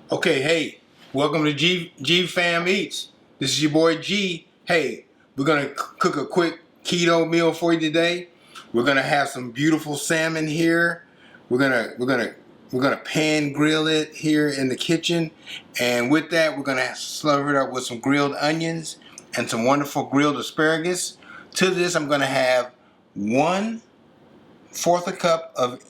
Okay, hey, welcome to G Fam Eats. This is your boy G. Hey, we're gonna cook a quick keto meal for you today. We're gonna have some beautiful salmon here. We're gonna pan grill it here in the kitchen, and with that, we're gonna slurp it up with some grilled onions and some wonderful grilled asparagus. To this, I'm gonna have 1/4 a cup of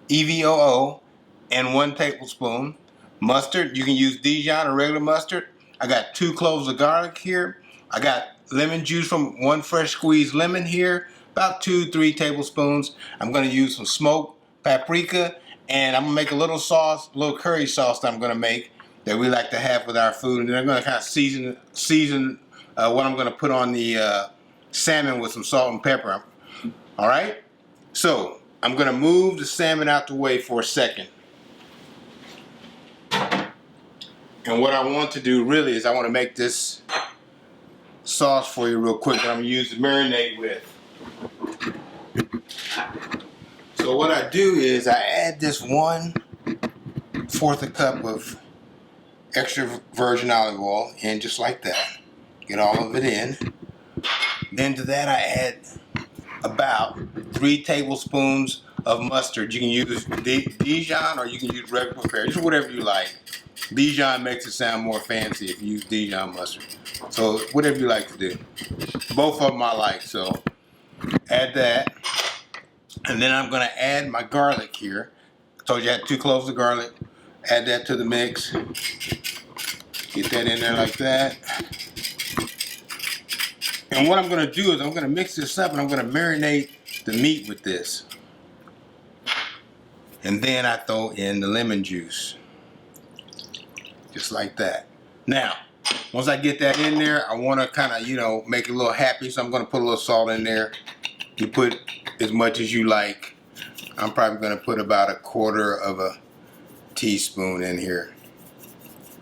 EVOO and 1 tablespoon mustard. You can use Dijon or regular mustard. I got 2 cloves of garlic here. I got lemon juice from 1 fresh squeezed lemon here, about 2-3 tablespoons. I'm going to use some smoked paprika, and I'm going to make a little sauce, a little curry sauce that I'm going to make that we like to have with our food. And then I'm going to kind of season what I'm going to put on the salmon with some salt and pepper. All right? So I'm going to move the salmon out the way for a second. And what I want to do really is I want to make this sauce for you real quick that I'm going to use to marinate with. So what I do is I add this 1/4 a cup of extra virgin olive oil in just like that. Get all of it in. Then to that I add about 3 tablespoons of mustard. You can use Dijon or you can use regular prepared, just whatever you like. Dijon makes it sound more fancy if you use Dijon mustard. So whatever you like to do. Both of them I like, so add that. And then I'm going to add my garlic here. I told you I had 2 cloves of garlic. Add that to the mix. Get that in there like that. And what I'm going to do is I'm going to mix this up and I'm going to marinate the meat with this. And then I throw in the lemon juice. Just like that. Now, once I get that in there, I want to kind of, make it a little happy, so I'm going to put a little salt in there. You put as much as you like. I'm probably going to put about 1/4 teaspoon in here.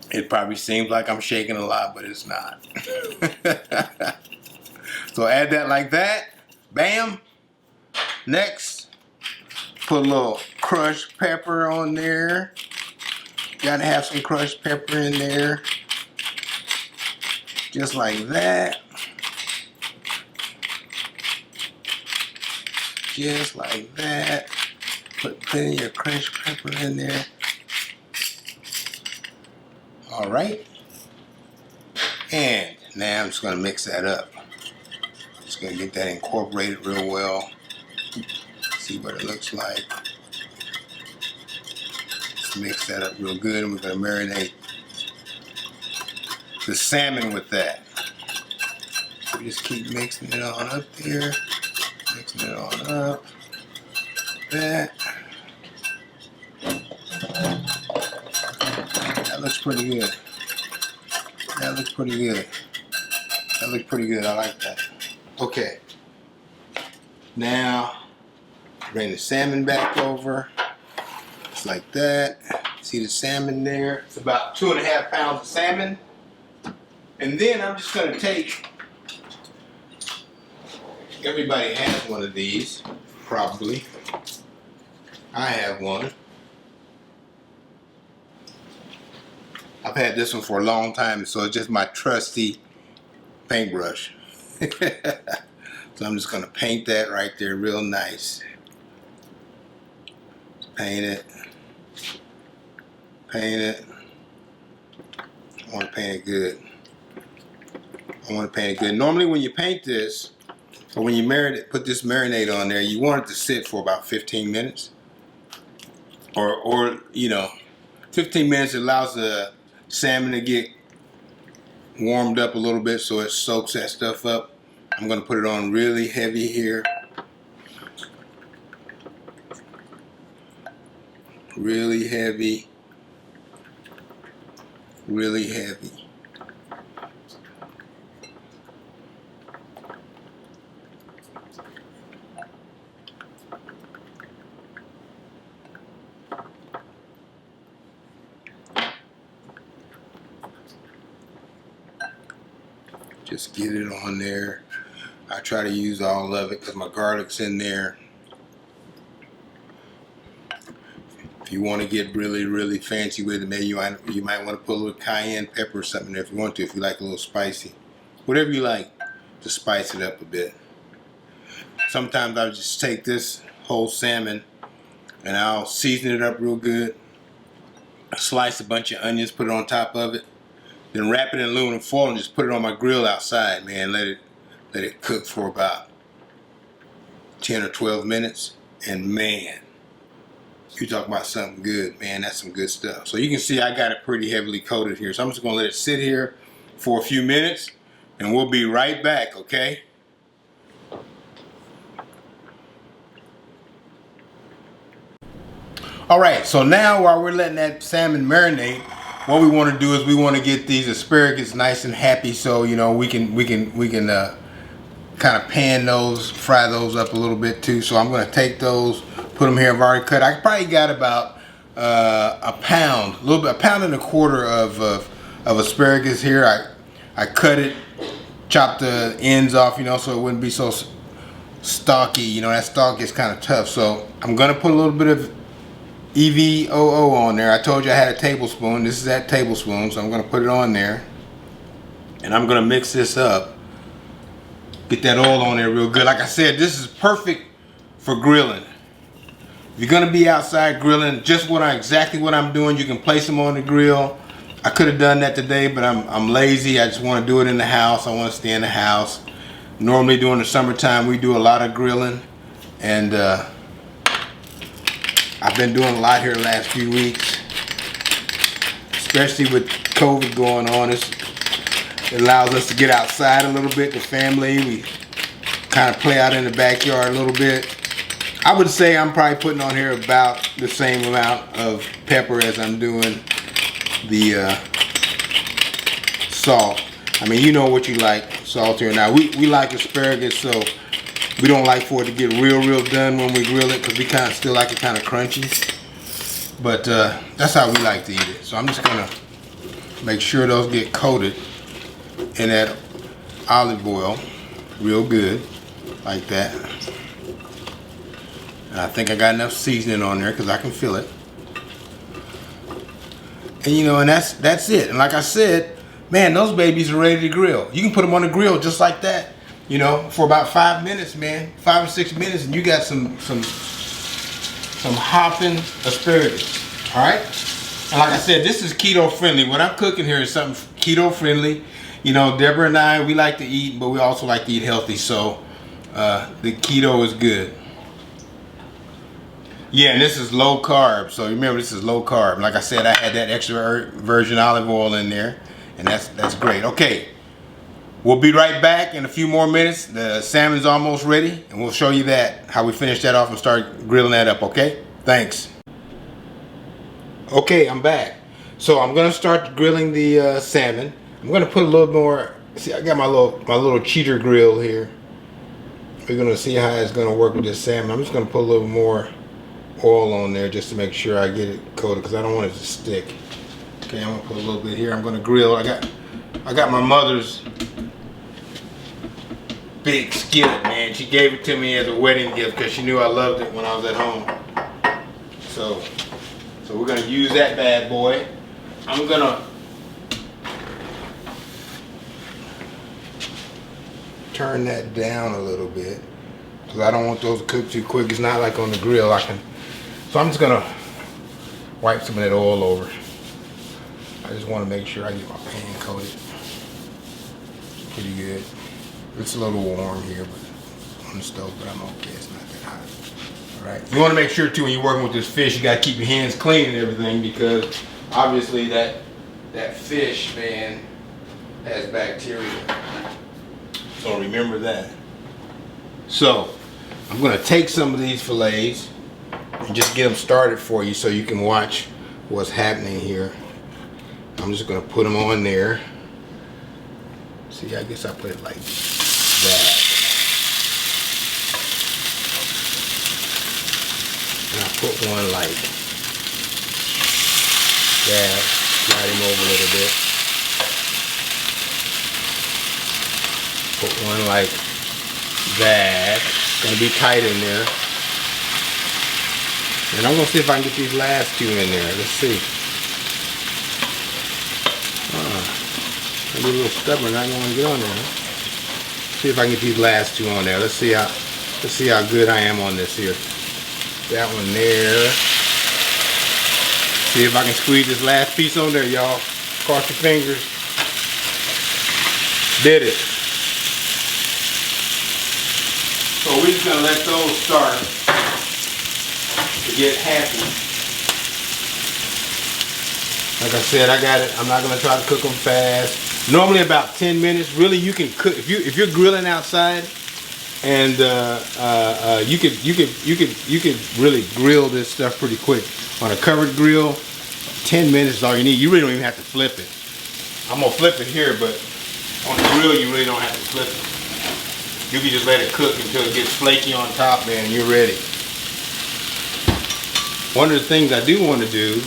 It probably seems like I'm shaking a lot, but it's not. So add that like that. Bam. Next, put a little crushed pepper on there. Gotta have some crushed pepper in there. Just like that. Just like that. Put in your crushed pepper in there. Alright. And now I'm just gonna mix that up. Just gonna get that incorporated real well. See what it looks like. Mix that up real good, and we're going to marinate the salmon with that. So just keep mixing it on up there. Mixing it on up. That. That looks pretty good. That looks pretty good. That looks pretty good. I like that. Okay. Now, bring the salmon back over. Just like that. See the salmon there? It's about 2.5 pounds of salmon. And then I'm just going to take, everybody has one of these, probably. I have one. I've had this one for a long time, so it's just my trusty paintbrush. So I'm just going to paint that right there real nice. Paint it. Paint it. I want to paint it good. I want to paint it good. Normally when you paint this, or when you put this marinade on there, you want it to sit for about 15 minutes. Or 15 minutes allows the salmon to get warmed up a little bit so it soaks that stuff up. I'm going to put it on really heavy here. Really heavy. Really heavy. Just get it on there. I try to use all of it because my garlic's in there. If you want to get really, really fancy with it, maybe you might want to put a little cayenne pepper or something there if you want to, if you like a little spicy. Whatever you like to spice it up a bit. Sometimes I'll just take this whole salmon and I'll season it up real good. Slice a bunch of onions, put it on top of it. Then wrap it in aluminum foil and just put it on my grill outside, man. Let it cook for about 10 or 12 minutes. And man, you talk about something good, man. That's some good stuff. So you can see I got it pretty heavily coated here. So I'm just gonna let it sit here for a few minutes and we'll be right back, okay? All right, so now while we're letting that salmon marinate, what we want to do is we want to get these asparagus nice and happy, so you know we can kind of pan those, fry those up a little bit too. So I'm going to take those, put them here. I've already cut. I probably got about a pound, a pound and a quarter of asparagus here. I cut it, chopped the ends off, you know, so it wouldn't be so stalky. You know, that stalk is kind of tough. So I'm going to put a little bit of EVOO on there. I told you I had a tablespoon. This is that tablespoon, so I'm going to put it on there. And I'm going to mix this up. Get that oil on there real good. Like I said, this is perfect for grilling. If you're going to be outside grilling, just exactly what I'm doing, you can place them on the grill. I could have done that today, but I'm lazy. I just want to do it in the house. I want to stay in the house. Normally during the summertime, we do a lot of grilling. And I've been doing a lot here the last few weeks, especially with COVID going on. It allows us to get outside a little bit, the family. We kind of play out in the backyard a little bit. I would say I'm probably putting on here about the same amount of pepper as I'm doing the salt. I mean, you know what you like, salt here. Now, we like asparagus, so we don't like for it to get real done when we grill it, because we still like it kind of crunchy. But that's how we like to eat it. So I'm just gonna make sure those get coated in that olive oil real good, like that. And I think I got enough seasoning on there because I can feel it. And you know, and that's it. And like I said, man, those babies are ready to grill. You can put them on the grill just like that. You know, for about 5 minutes, man, 5 or 6 minutes, and you got some hopping asparagus. All right, and like I said, this is keto friendly. What I'm cooking here is something keto friendly. You know, Deborah and I, we like to eat, but we also like to eat healthy. So the keto is good. Yeah, and this is low carb. So remember, this is low carb. Like I said, I had that extra virgin olive oil in there, and that's great. Okay. We'll be right back in a few more minutes. The salmon's almost ready, and we'll show you how we finish that off and start grilling that up, okay? Thanks. Okay, I'm back. So I'm gonna start grilling the salmon. I'm gonna put a little more, see, I got my little cheater grill here. We're gonna see how it's gonna work with this salmon. I'm just gonna put a little more oil on there just to make sure I get it coated, because I don't want it to stick. Okay, I'm gonna put a little bit here. I'm gonna grill. I got my mother's big skillet, man. She gave it to me as a wedding gift because she knew I loved it when I was at home. So we're gonna use that bad boy. I'm gonna turn that down a little bit because I don't want those to cook too quick. It's not like on the grill. So I'm just gonna wipe some of that oil over. I just want to make sure I get my pan coated pretty good. It's a little warm here on the stove, but I'm okay. It's not that hot. All right. You want to make sure too when you're working with this fish, you got to keep your hands clean and everything, because obviously that fish, man, has bacteria. So remember that. So I'm going to take some of these fillets and just get them started for you so you can watch what's happening here. I'm just going to put them on there. See, I guess I put it like that. And I put one like that. Slide him over a little bit. Put one like that. It's going to be tight in there. And I'm gonna see if I can get these last two in there. Let's see. I'm a little stubborn. I don't want to get on there. See if I can get these last two on there. Let's see how good I am on this here. That one there. See if I can squeeze this last piece on there, y'all. Cross your fingers. Did it. So we're just gonna let those start to get happy. Like I said, I got it. I'm not gonna try to cook them fast. Normally about 10 minutes. Really, you can cook if you're grilling outside, and you could really grill this stuff pretty quick on a covered grill. 10 minutes is all you need. You really don't even have to flip it. I'm gonna flip it here, but on the grill you really don't have to flip it. You can just let it cook until it gets flaky on top, man, and you're ready. One of the things I do want to do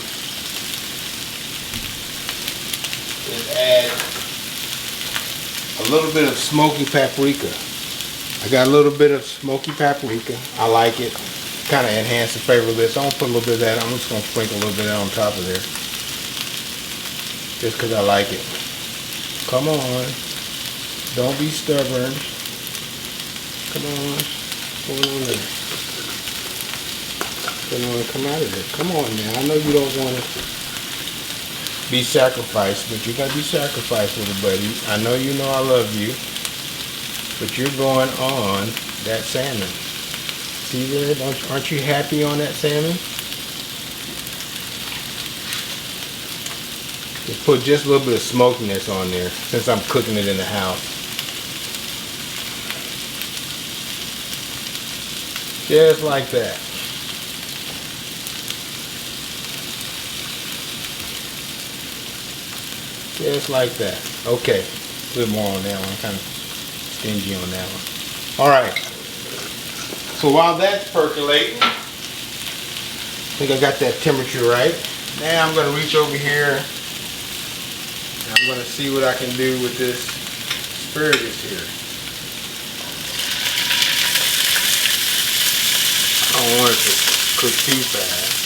is add a little bit of smoky paprika. I got a little bit of smoky paprika. I like it. Kind of enhance the flavor of this. I'm going to put a little bit of that. I'm just going to sprinkle a little bit of that on top of there. Just because I like it. Come on. Don't be stubborn. Come on. Come on there. Come out of there. Come on now. I know you don't want to be sacrificed, but you're going to be sacrificed, little buddy. I know you know I love you, but you're going on that salmon. See there? Aren't you happy on that salmon? Just put just a little bit of smokiness on there since I'm cooking it in the house. Just like that. Just like that. Okay. A little more on that one. I'm kind of stingy on that one. Alright. So while that's percolating, I think I got that temperature right. Now I'm going to reach over here and I'm going to see what I can do with this asparagus here. I don't want it to cook too fast.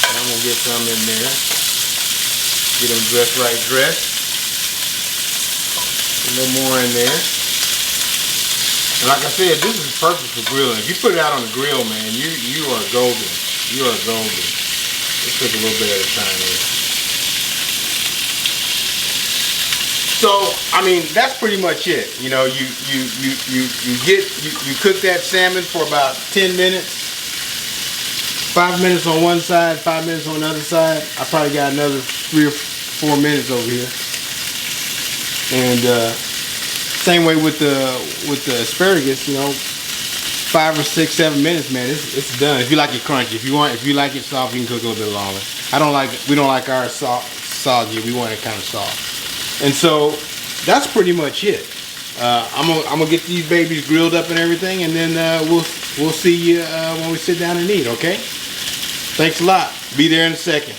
I'm going to get some in there. Get them dressed. A little more in there. And like I said, this is perfect for grilling. If you put it out on the grill, man, you are golden. You are golden. Let's cook a little bit at a time here. So, I mean, that's pretty much it. You know, you cook that salmon for about 10 minutes. 5 minutes on one side, 5 minutes on the other side. I probably got another 3 or 4 minutes over here. And same way with the asparagus, you know, 5 or 6, 7 minutes, man. It's done. If you like it crunchy, if you like it soft, you can cook a little bit longer. We don't like ours soggy. We want it kind of soft. And so that's pretty much it. I'm gonna get these babies grilled up and everything, and then we'll see you when we sit down and eat. Okay? Thanks a lot. Be there in a second.